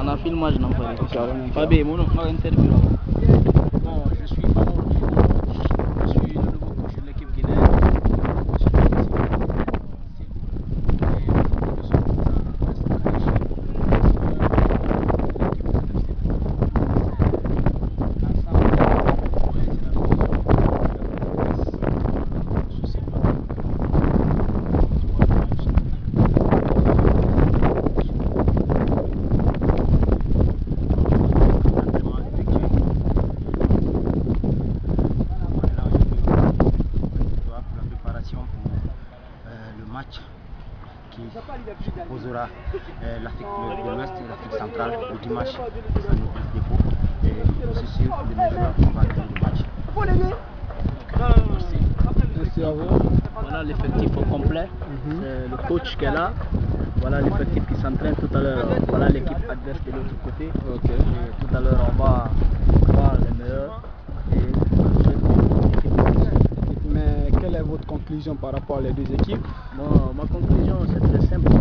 On a fait le match dans Paris. Carrément. Fabé, mon interview. Bon, je suis Mamour Djigo. Je suis le nouveau coach de l'équipe guinéenne. Qui opposera l'Afrique de l'Ouest et l'Afrique centrale le dimanche à nos dépôts. Et je suis sûr que les joueurs vont gagner le match. Merci à vous. Voilà l'effectif au complet. C'est le coach qui est là. Voilà l'effectif qui s'entraîne tout à l'heure. Voilà l'équipe adverse de l'autre côté. Et tout à l'heure on va voir les meilleurs. Mais quelle est votre conclusion par rapport aux deux équipes? Bon, ma conclusion c'est très simple.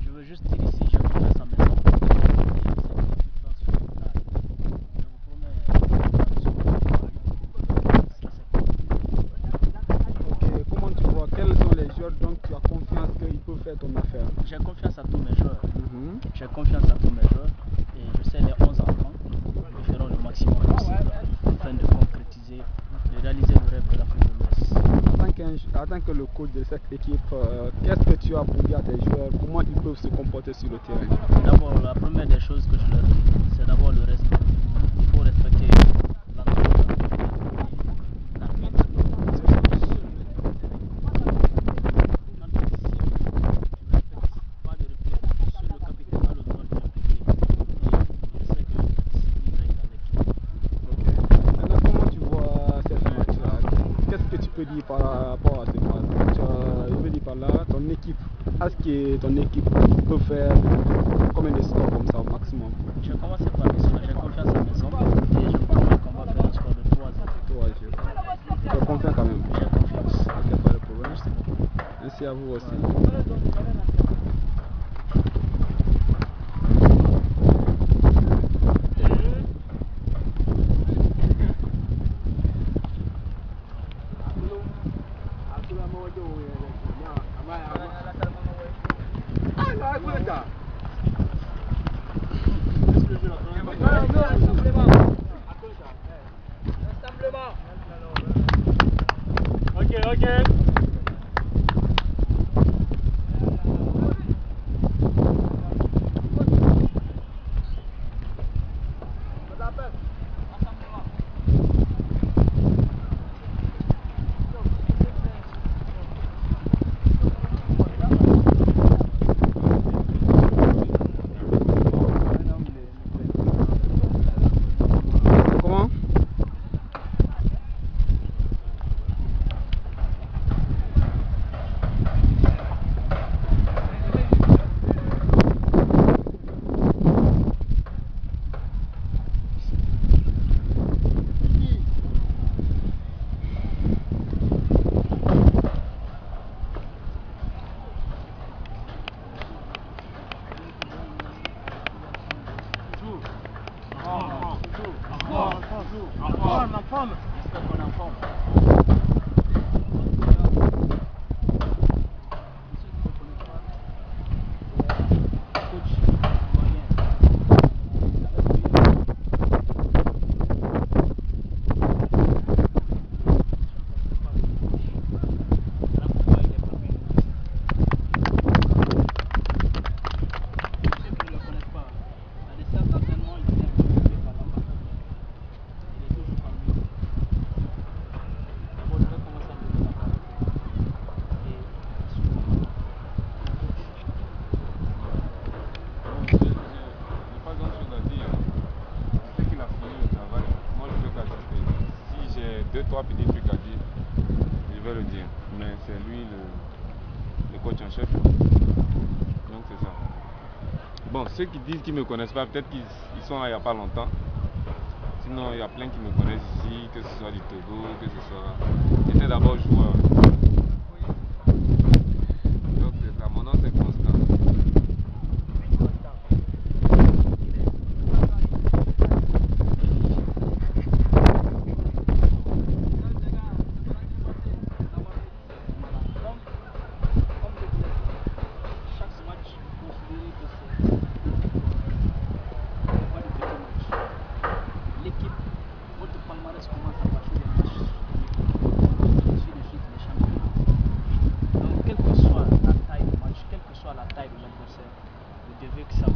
Je veux juste dire ici, j'ai confiance en maison. Ok, comment tu vois? Quels sont les joueurs dont tu as confiance qu'ils peuvent faire ton affaire? J'ai confiance à tous mes joueurs. J'ai confiance à tous mes joueurs. Et je sais les 11 enfants, ils feront le maximum possible afin de concrétiser, de réaliser le rêve de l'Afrique de l'Ouest. En tant que le coach de cette équipe, qu'est-ce que tu as pour dire à tes joueurs? Comment ils peuvent se comporter sur le terrain? D'abord, la première des choses que je leur dis, c'est d'abord le respect. Il faut respecter l'entraîneur, l'arbitre. Pas de réflexion. Seul le capitaine a le droit de répliquer. Et je sais que il règne dans l'équipe. Ok. Maintenant, comment tu vois cette match-là? Qu'est-ce que tu peux dire par rapport à ce match? Je veux dire par là, ton équipe, est-ce que ton équipe peut faire combien de scores comme ça au maximum? Je vais commencer par dire cela, j'ai confiance en maison et je promets qu'on va faire un score de 3-0. Tu as confiance quand même? J'ai confiance. Ok, pas de problème. Merci beaucoup. Merci à vous aussi. Ok. Comment? En forme. J'espère qu'on est en forme. Deux, trois petits trucs à dire, je vais le dire. Mais c'est lui le coach en chef. Donc c'est ça. Bon, ceux qui disent qu'ils ne me connaissent pas, peut-être qu'ils sont là il n'y a pas longtemps. Sinon, il y a plein qui me connaissent ici, que ce soit du Togo, que ce soit... J'étais d'abord joueur. Donc c'est ça, mon nom c'est Constant.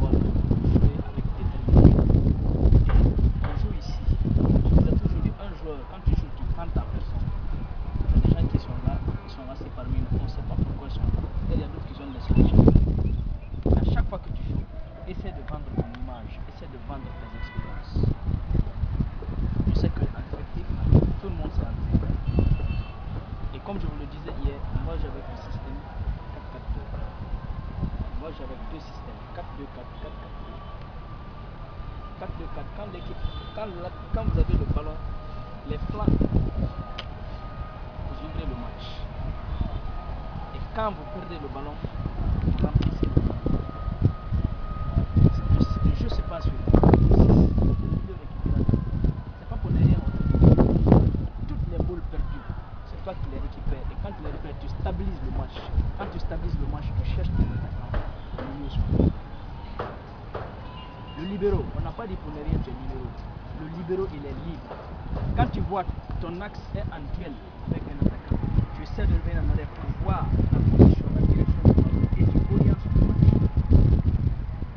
savoir jouer avec détermination. On joue ici. Je vous ai toujours dit, un joueur, quand tu joues, tu prends ta personne. Il y a des gens qui sont là, ils sont restés parmi nous, on ne sait pas pourquoi ils sont là. Et il y a d'autres qui sont laissés. À chaque fois que tu joues, essaie de vendre ton image, essaie de vendre tes expériences. Je sais qu'en effectif, tout le monde s'est entraîné. Et comme je vous le disais hier, moi j'avais un système 4-4-2. Moi j'avais deux systèmes, 4-2-4, 4-4-2. 4-2-4, quand l'équipe, quand vous avez le ballon, les flancs, vous ouvrez le match. Et quand vous perdez le ballon, vous remplissez le ballon. Le jeu se passe sur le récupérateur. C'est pas pour rien. Toutes les boules perdues, c'est toi qui les récupères. Et quand tu les récupères, tu stabilises le match. Quand tu stabilises le match, tu cherches ton attaquant. Le libéro, on n'a pas dit pour ne rien du libéro. Le libéro, il est libre. Quand tu vois ton axe est en duel avec un attaquant, tu essaies de revenir en arrière pour voir la position, la direction du ballon et tu orientes le match.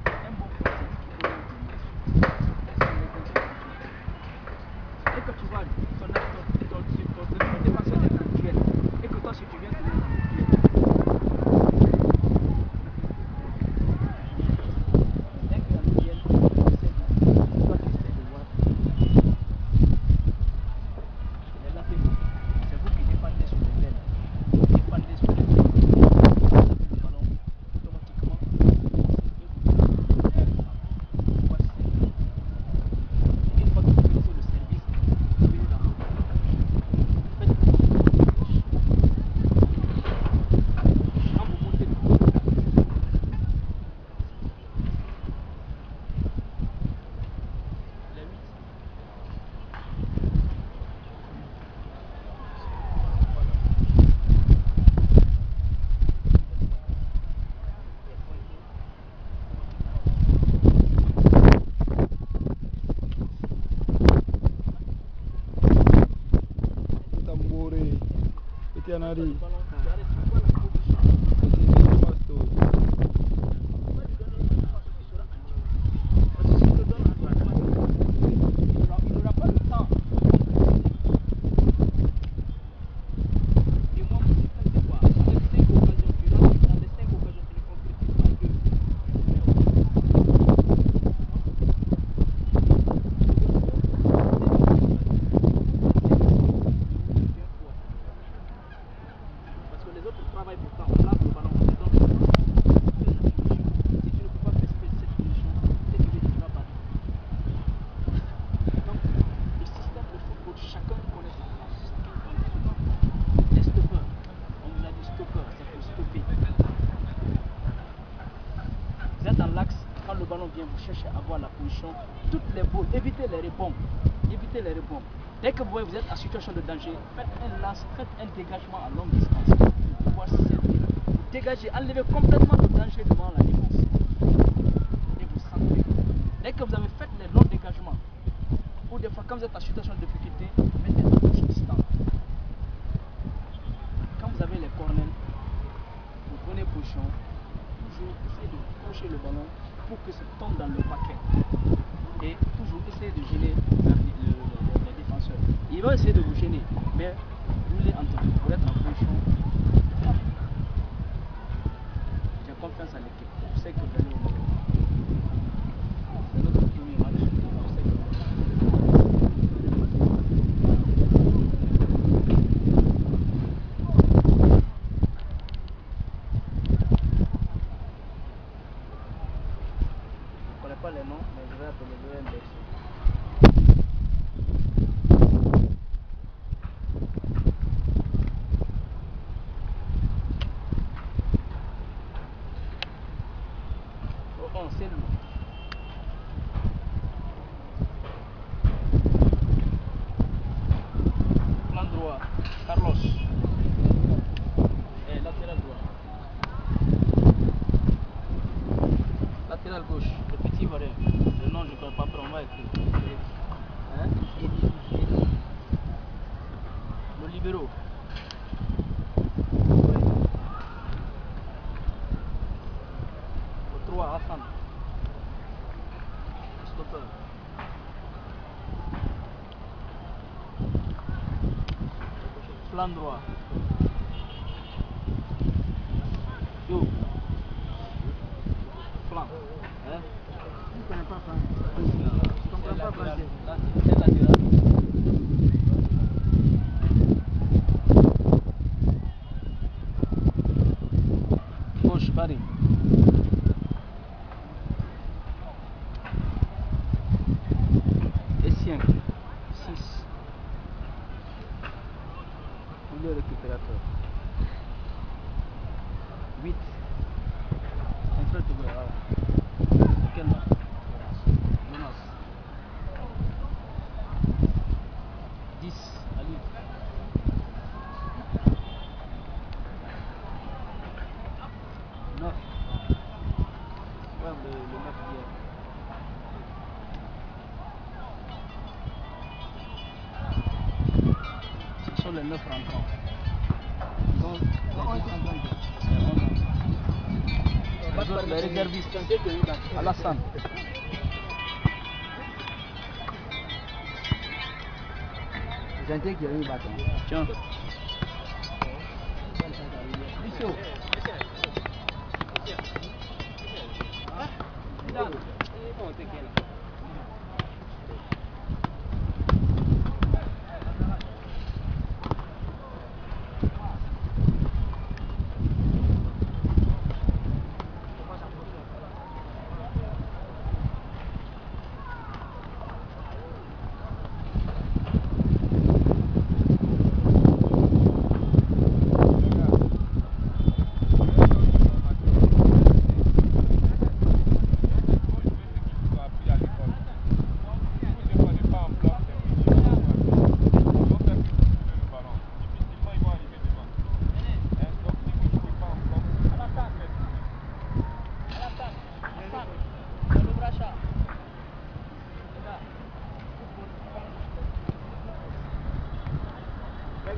Un bon joueur, c'est lui qui oriente le match. Et que tu vois ton défenseur est en duel, et que toi, si tu viens te mettre dans le duel, dès que dans le duel, toi tu essaies de voir les latéraux. C'est vous qui défendez sur les ailes, vous défendez sur les ailes, vous tapez le ballon automatiquement et vous passez. Une fois que vous faites le service, vous venez dans le faites le service. Quand vous montez le ballon, les 8. Tambore, Etianari, Le ballon, tu arrêtes, tu vois la position. Pasto. Tu vas lui donner une passe qui sera en duel. Parce que si tu le donnes en duel, il n'aura pas le temps. Et moi, vous faites quoi? Avec 5 occasions, tu rentres dans les 5 occasions, tu les concrétises par 2. Parce que les autres travaillent pour ça, on lave le ballon, on te donne le ballon. Fais la finition. Si tu ne peux pas faire cette finition, c'est que tu ne vas pas. Donc, le système de football, chacun connaît sa place. Chacun connaît son place. Les stoppeurs, on vous a dit stopper, c'est pour stopper. Vous êtes dans l'axe, quand le ballon vient, vous cherchez à avoir la position. Toutes les boules, évitez les rebonds. Évitez les rebonds. Dès que vous voyez que vous êtes en situation de danger, faites un lance, faites un dégagement à longue distance pour pouvoir servir. Vous dégagez, enlevez complètement le danger devant la défense. Et vous centrez. Dès que vous avez fait les longs dégagements, ou des fois quand vous êtes en situation de difficulté, mettez la touche distante. Quand vous avez les corners, vous prenez position, toujours essayez de coucher le ballon pour que ça tombe dans le paquet. Et toujours essayez de gêner les défenseurs. Ils vont essayer de vous gêner, mais roulez entre vous pour être en position de frappe. J'ai confiance en l'équipe. Je sais que vous allez au bout. C'est notre premier match. Je sais que vous ne connais pas les noms, mais je vais appeler le NDC. Oh, c'est lui. Plan droit, Carlos. Et latéral droit. Latéral gauche, le petit Ivoirien. Le nom, je ne connais pas, après on va écrire. Hein? Le libéro. Au 3, Hassan. récupérateur. Plan droit. Yo. Flanc. Hein? Je ne connais pas flanc. Je comprends pas français. C'est latéral. Gauche, Paris. Et 5. 6. Le récupérateur. 8. Un frère de voilà. Quel nom? Jonas. 10. Ali. 9. Ouais, le 9 hier. Ce sont les 9 rentrants. Donc, les réservistes. Alassane. J'entends qu'il y a eu bâton. Tiens.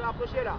Approchez là.